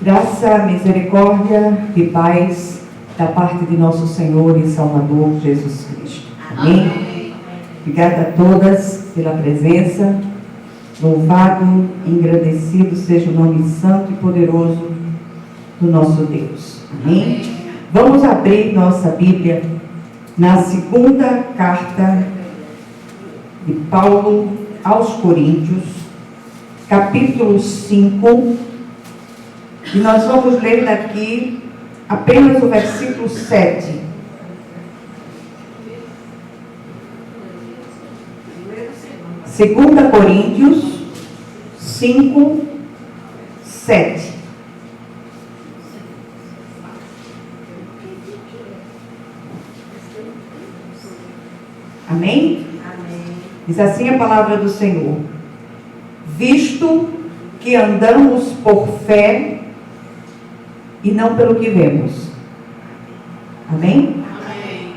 Graça, misericórdia e paz da parte de nosso Senhor e Salvador Jesus Cristo. Amém? Obrigada a todas pela presença. Louvado e engrandecido seja o nome santo e poderoso do nosso Deus. Amém? Vamos abrir nossa Bíblia na segunda carta de Paulo aos Coríntios, capítulo 5. E nós vamos ler daqui apenas o versículo 7. Segunda Coríntios 5, 7. Amém? Diz assim a palavra do Senhor: visto que andamos por fé e não pelo que vemos. Amém? Amém.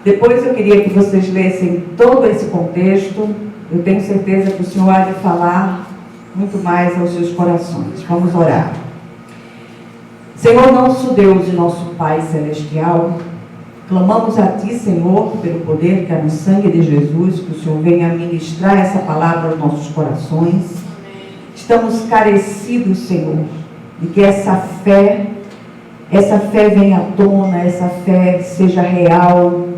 Depois eu queria que vocês lessem todo esse contexto. Eu tenho certeza que o Senhor há de falar muito mais aos seus corações. Vamos orar. Senhor, nosso Deus e nosso Pai Celestial, clamamos a Ti, Senhor, pelo poder que há no sangue de Jesus, que o Senhor venha ministrar essa palavra aos nossos corações. Estamos carecidos, Senhor, de que essa fé venha à tona, essa fé seja real,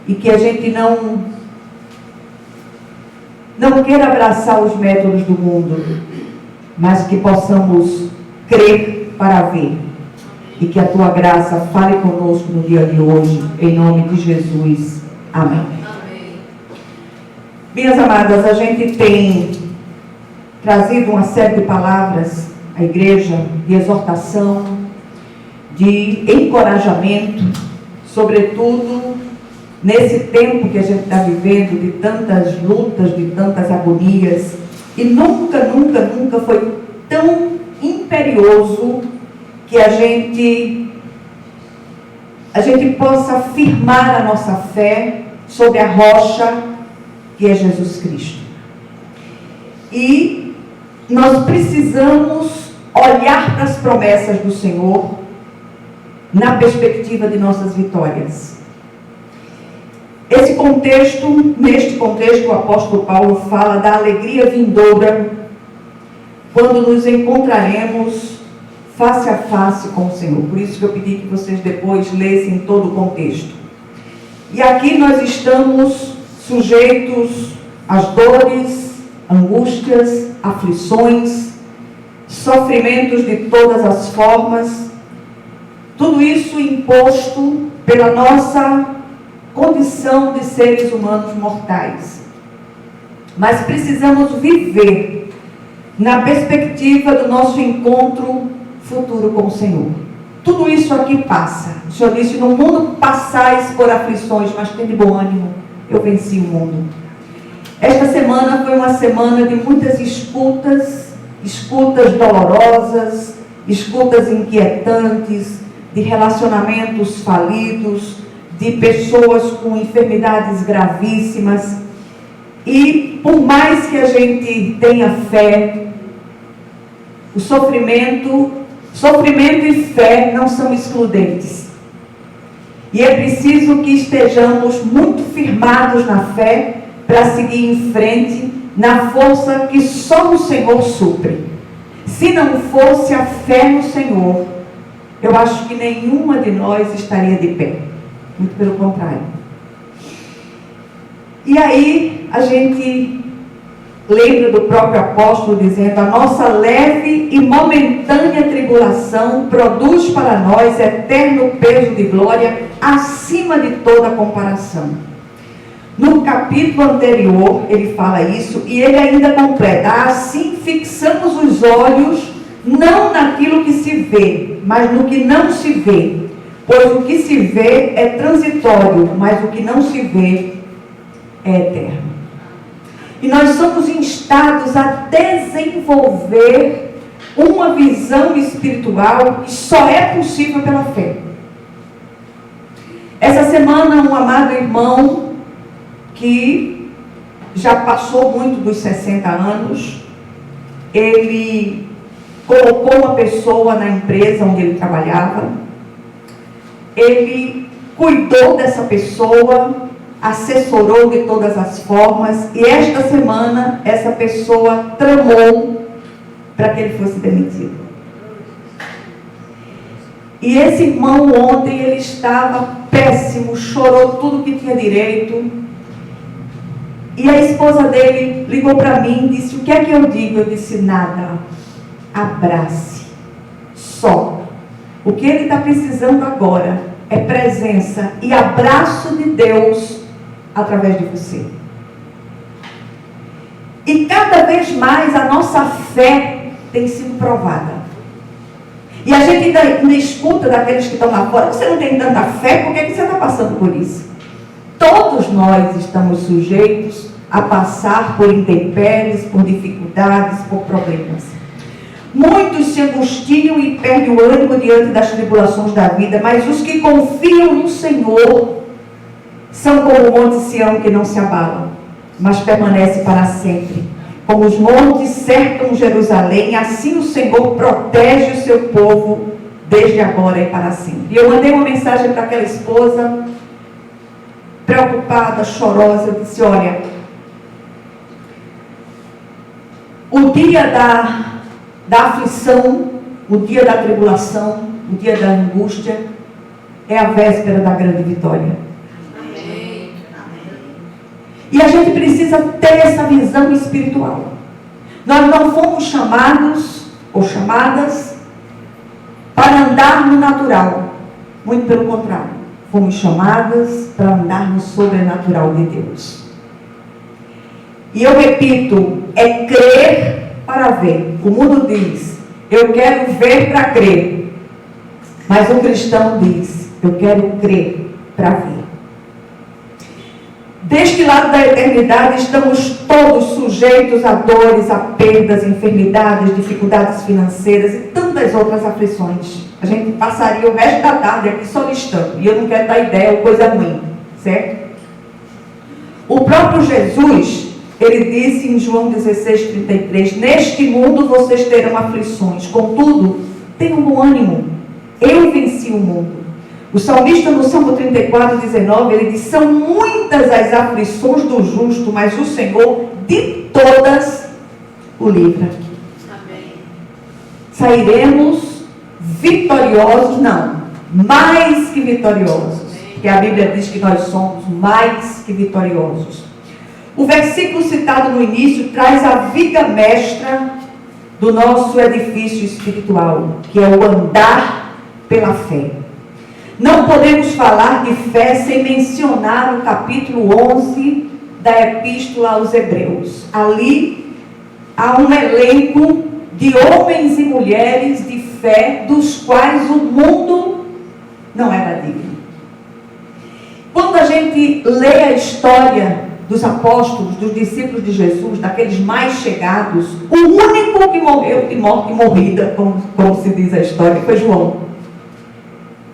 e que a gente não queira abraçar os métodos do mundo, mas que possamos crer para ver, e que a Tua graça fale conosco no dia de hoje, em nome de Jesus. Amém. Amém. Minhas amadas, a gente tem trazido uma série de palavras à igreja, de exortação, de encorajamento, sobretudo nesse tempo que a gente está vivendo, de tantas lutas, de tantas agonias, e nunca foi tão imperioso que a gente possa firmar a nossa fé sobre a rocha que é Jesus Cristo. E nós precisamos olhar para as promessas do Senhor na perspectiva de nossas vitórias. Neste contexto, o apóstolo Paulo fala da alegria vindoura quando nos encontraremos face a face com o Senhor. Por isso que eu pedi que vocês depois lessem todo o contexto. E aqui nós estamos sujeitos às dores, angústias, aflições, sofrimentos de todas as formas, tudo isso imposto pela nossa condição de seres humanos mortais. Mas precisamos viver na perspectiva do nosso encontro futuro com o Senhor. Tudo isso aqui passa. O Senhor disse: no mundo passais por aflições, mas tende bom ânimo, eu venci o mundo. Esta semana foi uma semana de muitas escutas dolorosas, escutas inquietantes, de relacionamentos falidos, de pessoas com enfermidades gravíssimas. E por mais que a gente tenha fé, o sofrimento e fé não são excludentes. E é preciso que estejamos muito firmados na fé para seguir em frente na força que só o Senhor supre. Se não fosse a fé no Senhor, eu acho que nenhuma de nós estaria de pé. Muito pelo contrário. E aí a gente lembra do próprio apóstolo dizendo: a nossa leve e momentânea tribulação produz para nós eterno peso de glória acima de toda comparação. No capítulo anterior ele fala isso, e ele ainda completa: assim fixamos os olhos não naquilo que se vê, mas no que não se vê, pois o que se vê é transitório, mas o que não se vê é eterno. E nós somos instados a desenvolver uma visão espiritual que só é possível pela fé. Essa semana, um amado irmão que já passou muito dos 60 anos, ele colocou uma pessoa na empresa onde ele trabalhava, ele cuidou dessa pessoa, assessorou de todas as formas, e esta semana essa pessoa tramou para que ele fosse demitido. E esse irmão ontem, ele estava péssimo, chorou tudo que tinha direito. E a esposa dele ligou para mim e disse: o que é que eu digo? Eu disse: nada, abrace, só. O que ele está precisando agora é presença e abraço de Deus através de você. E cada vez mais a nossa fé tem sido provada. E a gente ainda escuta daqueles que estão lá fora: você não tem tanta fé, por que você está passando por isso? Todos nós estamos sujeitos a passar por intempéries, por dificuldades, por problemas. Muitos se angustiam e perdem o ânimo diante das tribulações da vida, mas os que confiam no Senhor são como o monte Sião, que não se abala, mas permanece para sempre. Como os montes cercam Jerusalém, assim o Senhor protege o seu povo desde agora e para sempre. E eu mandei uma mensagem para aquela esposa, preocupada, chorosa. Eu disse: olha, o dia da aflição, o dia da tribulação, o dia da angústia, é a véspera da grande vitória. E a gente precisa ter essa visão espiritual. Nós não fomos chamados ou chamadas para andar no natural. Muito pelo contrário. Fomos chamadas para andar no sobrenatural de Deus. E eu repito, é crer para ver. O mundo diz: eu quero ver para crer. Mas o cristão diz: eu quero crer para ver. Deste lado da eternidade estamos todos sujeitos a dores, a perdas, enfermidades, dificuldades financeiras e tantas outras aflições. A gente passaria o resto da tarde aqui só listando, e eu não quero dar ideia ou coisa ruim, certo? O próprio Jesus, ele disse em João 16:33: neste mundo vocês terão aflições, contudo, tenham bom ânimo, eu venci o mundo. O salmista no Salmo 34:19, ele diz: são muitas as aflições do justo, mas o Senhor de todas o livra. Amém. Sairemos vitoriosos, não, mais que vitoriosos, porque a Bíblia diz que nós somos mais que vitoriosos. O versículo citado no início traz a viga mestra do nosso edifício espiritual, que é o andar pela fé. Não podemos falar de fé sem mencionar o capítulo 11 da Epístola aos Hebreus. Ali há um elenco de homens e mulheres de fé, dos quais o mundo não era digno. Quando a gente lê a história dos apóstolos, dos discípulos de Jesus, daqueles mais chegados, o único que morreu de morte morrida, como se diz a história, foi João.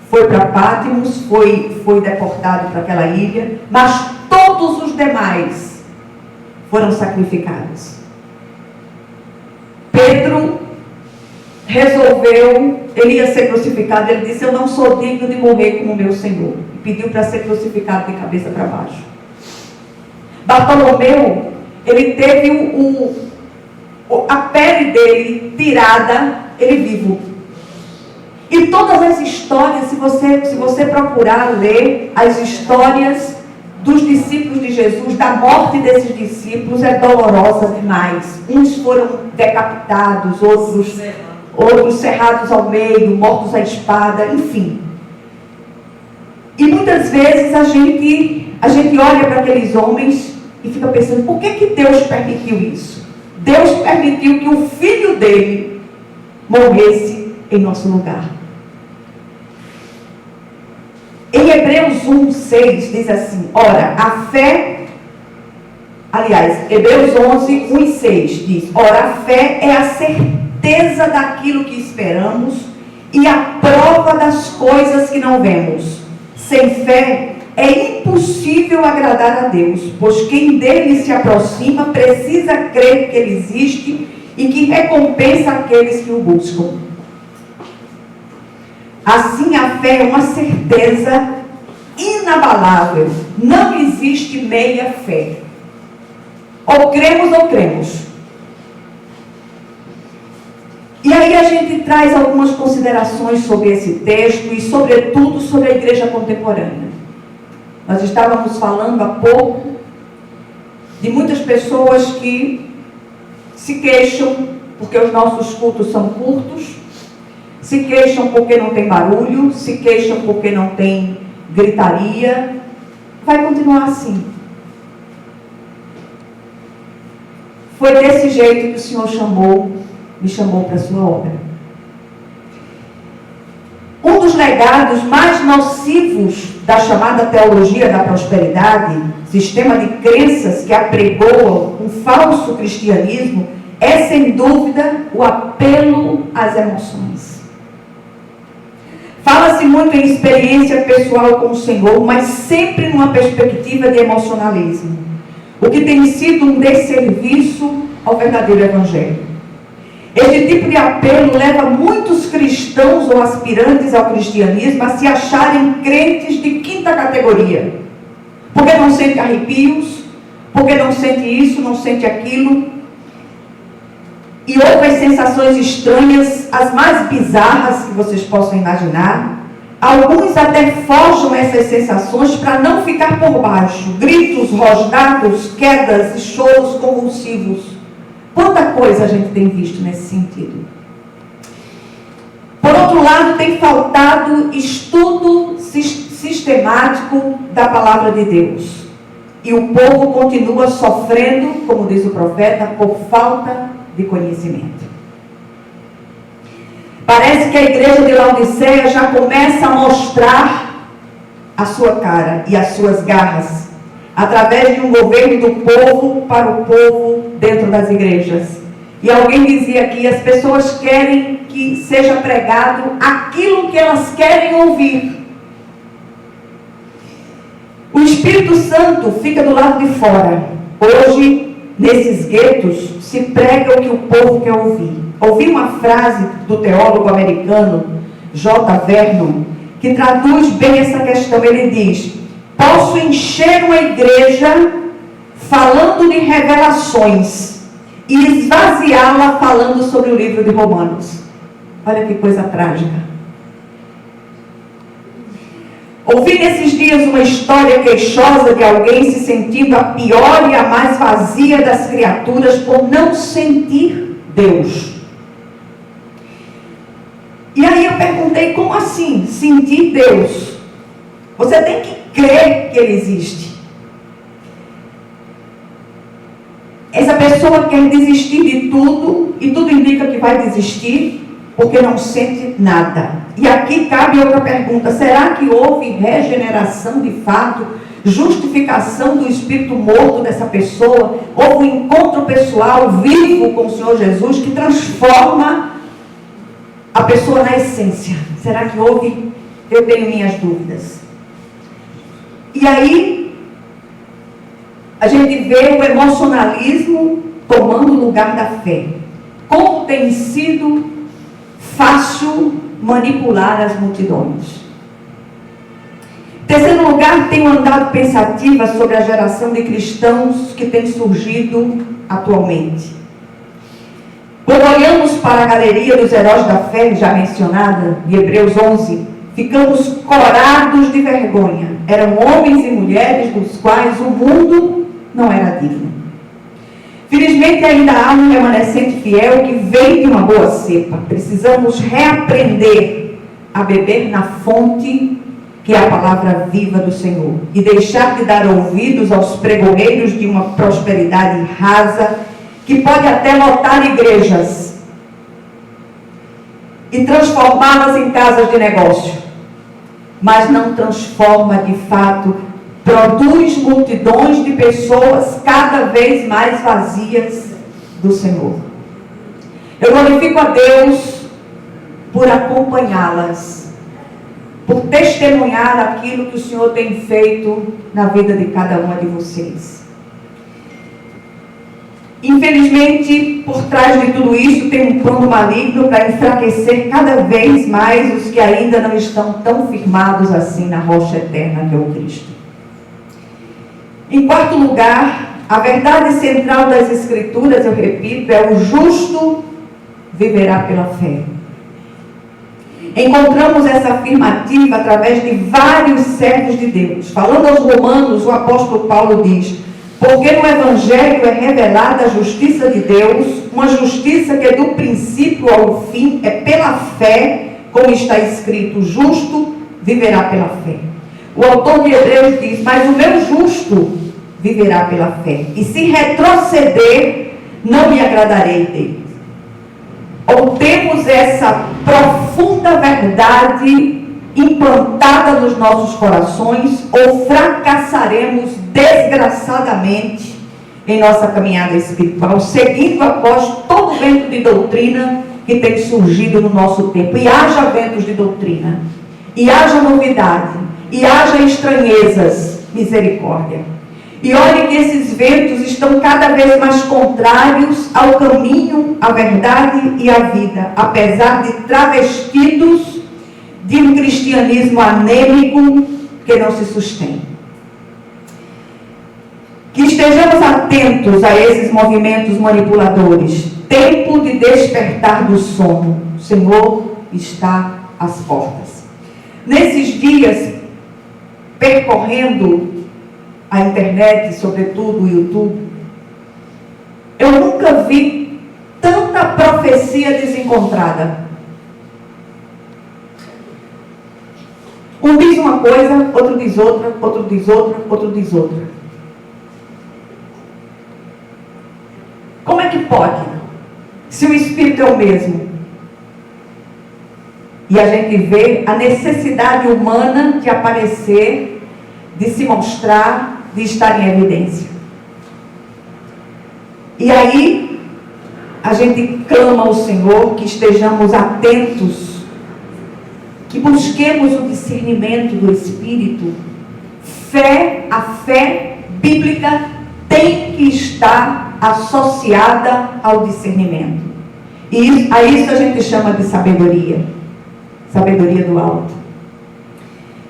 Foi para Pátimos, foi deportado para aquela ilha, mas todos os demais foram sacrificados. Pedro resolveu, ele ia ser crucificado, ele disse: eu não sou digno de morrer como meu Senhor. E pediu para ser crucificado de cabeça para baixo. Bartolomeu, ele teve a pele dele tirada, ele vivo. E todas as histórias, se você procurar ler as histórias dos discípulos de Jesus, da morte desses discípulos, é dolorosa demais. Uns foram decapitados, outros cerrados ao meio, mortos à espada, enfim. E muitas vezes a gente olha para aqueles homens e fica pensando: por que Deus permitiu isso? Deus permitiu que o filho dele morresse em nosso lugar. Em Hebreus 1:6 diz assim: ora, a fé, aliás, Hebreus 11:1-6 diz: ora, a fé é a certeza daquilo que esperamos e a prova das coisas que não vemos. Sem fé é impossível agradar a Deus, pois quem dele se aproxima precisa crer que ele existe e que recompensa aqueles que o buscam. Assim, a fé é uma certeza inabalável. Não existe meia fé. Ou cremos ou cremos. E aí a gente traz algumas considerações sobre esse texto e, sobretudo, sobre a igreja contemporânea. Nós estávamos falando há pouco de muitas pessoas que se queixam porque os nossos cultos são curtos, se queixam porque não tem barulho, se queixam porque não tem gritaria. Vai continuar assim. Foi desse jeito que o Senhor me chamou para a sua obra. Um dos legados mais nocivos da chamada teologia da prosperidade, sistema de crenças que apregoam um falso cristianismo, é sem dúvida o apelo às emoções. Fala-se muito em experiência pessoal com o Senhor, mas sempre numa perspectiva de emocionalismo, o que tem sido um desserviço ao verdadeiro Evangelho. Este tipo de apelo leva muitos cristãos ou aspirantes ao cristianismo a se acharem crentes de quinta categoria, porque não sente arrepios, porque não sente isso, não sente aquilo, e outras sensações estranhas, as mais bizarras que vocês possam imaginar. Alguns até forjam essas sensações para não ficar por baixo. Gritos, rosnados, quedas e choros convulsivos. Quanta coisa a gente tem visto nesse sentido. Por outro lado, tem faltado estudo sistemático da palavra de Deus. E o povo continua sofrendo, como diz o profeta, por falta de conhecimento. Parece que a igreja de Laodiceia já começa a mostrar a sua cara e as suas garras, através de um governo do povo para o povo dentro das igrejas. E alguém dizia aqui, as pessoas querem que seja pregado aquilo que elas querem ouvir. O Espírito Santo fica do lado de fora. Hoje, nesses guetos, se prega o que o povo quer ouvir. Ouvi uma frase do teólogo americano J. Vernon, que traduz bem essa questão. Ele diz: posso encher uma igreja falando de revelações e esvaziá-la falando sobre o livro de Romanos. Olha que coisa trágica. Ouvi nesses dias uma história queixosa de alguém se sentindo a pior e a mais vazia das criaturas por não sentir Deus. E aí eu perguntei, como assim sentir Deus? Você tem que crer que Ele existe. Essa pessoa quer desistir de tudo, e tudo indica que vai desistir, porque não sente nada. E aqui cabe outra pergunta: será que houve regeneração de fato, justificação do espírito morto dessa pessoa? Houve um encontro pessoal vivo com o Senhor Jesus que transforma a pessoa na essência? Será que houve? Eu tenho minhas dúvidas. E aí a gente vê o emocionalismo tomando o lugar da fé. Como tem sido fácil manipular as multidões. Em terceiro lugar, tenho andado pensativa sobre a geração de cristãos que tem surgido atualmente. Quando olhamos para a galeria dos heróis da fé, já mencionada, de Hebreus 11, ficamos corados de vergonha. Eram homens e mulheres dos quais o mundo não era digno. Felizmente ainda há um remanescente fiel que vem de uma boa cepa. Precisamos reaprender a beber na fonte que é a palavra viva do Senhor e deixar de dar ouvidos aos pregoneiros de uma prosperidade rasa que pode até lotar igrejas e transformá-las em casas de negócio, mas não transforma de fato, produz multidões de pessoas cada vez mais vazias do Senhor. Eu glorifico a Deus por acompanhá-las, por testemunhar aquilo que o Senhor tem feito na vida de cada uma de vocês. Infelizmente, por trás de tudo isso, tem um plano maligno para enfraquecer cada vez mais os que ainda não estão tão firmados assim na rocha eterna que é o Cristo. Em quarto lugar, a verdade central das Escrituras, eu repito, é o justo viverá pela fé. Encontramos essa afirmativa através de vários servos de Deus. Falando aos Romanos, o apóstolo Paulo diz: porque no Evangelho é revelada a justiça de Deus, uma justiça que do princípio ao fim é pela fé, como está escrito, o justo viverá pela fé. O autor de Hebreus diz: mas o meu justo viverá pela fé, e se retroceder, não me agradarei dele. Ou temos essa profunda verdade implantada nos nossos corações, ou fracassaremos desgraçadamente em nossa caminhada espiritual, seguindo após todo vento de doutrina que tem surgido no nosso tempo. E haja ventos de doutrina, e haja novidade, e haja estranhezas, misericórdia. E olhe que esses ventos estão cada vez mais contrários ao caminho, à verdade e à vida, apesar de travestidos de um cristianismo anêmico que não se sustém. Que estejamos atentos a esses movimentos manipuladores. Tempo de despertar do sono. O Senhor está às portas. Nesses dias, percorrendo a internet, sobretudo o YouTube, eu nunca vi tanta profecia desencontrada. Um diz uma coisa, outro diz outra, outro diz outra, outro diz outra. Como é que pode? Se o Espírito é o mesmo. E a gente vê a necessidade humana de aparecer, de se mostrar, de estar em evidência. E aí, a gente clama ao Senhor que estejamos atentos, que busquemos o discernimento do Espírito. A fé bíblica tem que estar associada ao discernimento. E a isso a gente chama de sabedoria. Sabedoria do alto.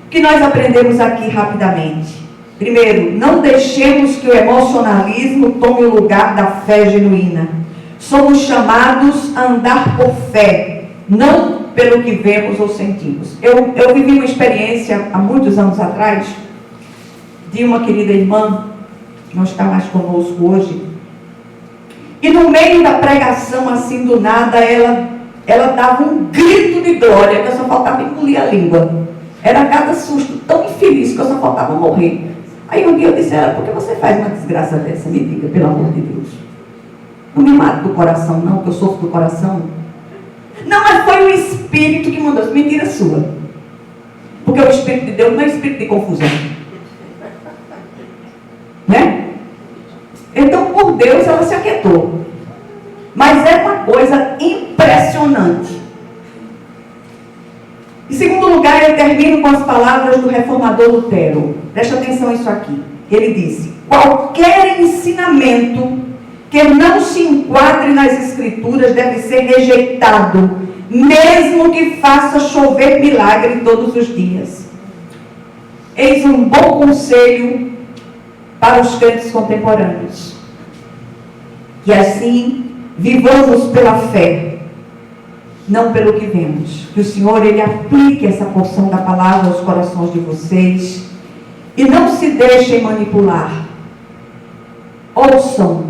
O que nós aprendemos aqui rapidamente? Primeiro, não deixemos que o emocionalismo tome o lugar da fé genuína. Somos chamados a andar por fé, não pelo que vemos ou sentimos. Eu vivi uma experiência há muitos anos atrás, de uma querida irmã, que não está mais conosco hoje, e no meio da pregação, assim do nada, ela dava um grito de glória, que eu só faltava engolir a língua. Era cada susto tão infeliz que eu só faltava morrer. Aí um dia eu disse a ela: por que você faz uma desgraça dessa? Me diga, pelo amor de Deus. Não me mate do coração não, que eu sofro do coração. Não, mas foi o Espírito que mandou. Mentira sua. Porque o Espírito de Deus não é espírito de confusão. Né? Então, por Deus, ela se aquietou. Mas é uma coisa impressionante. Em segundo lugar, eu termino com as palavras do reformador Lutero. Presta atenção a isso aqui. Ele disse: qualquer ensinamento que não se enquadre nas Escrituras deve ser rejeitado, mesmo que faça chover milagre todos os dias. Eis um bom conselho para os crentes contemporâneos. E assim, vivamos pela fé, não pelo que vemos. Que o Senhor, Ele aplique essa porção da palavra aos corações de vocês. E não se deixem manipular. Ouçam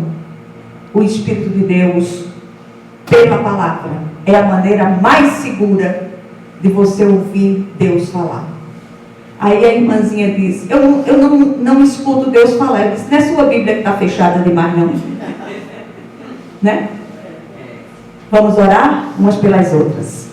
o Espírito de Deus pela palavra. É a maneira mais segura de você ouvir Deus falar. Aí a irmãzinha diz: eu não escuto Deus falar. Eu disse: não é sua Bíblia que está fechada demais, não. Né? Vamos orar umas pelas outras.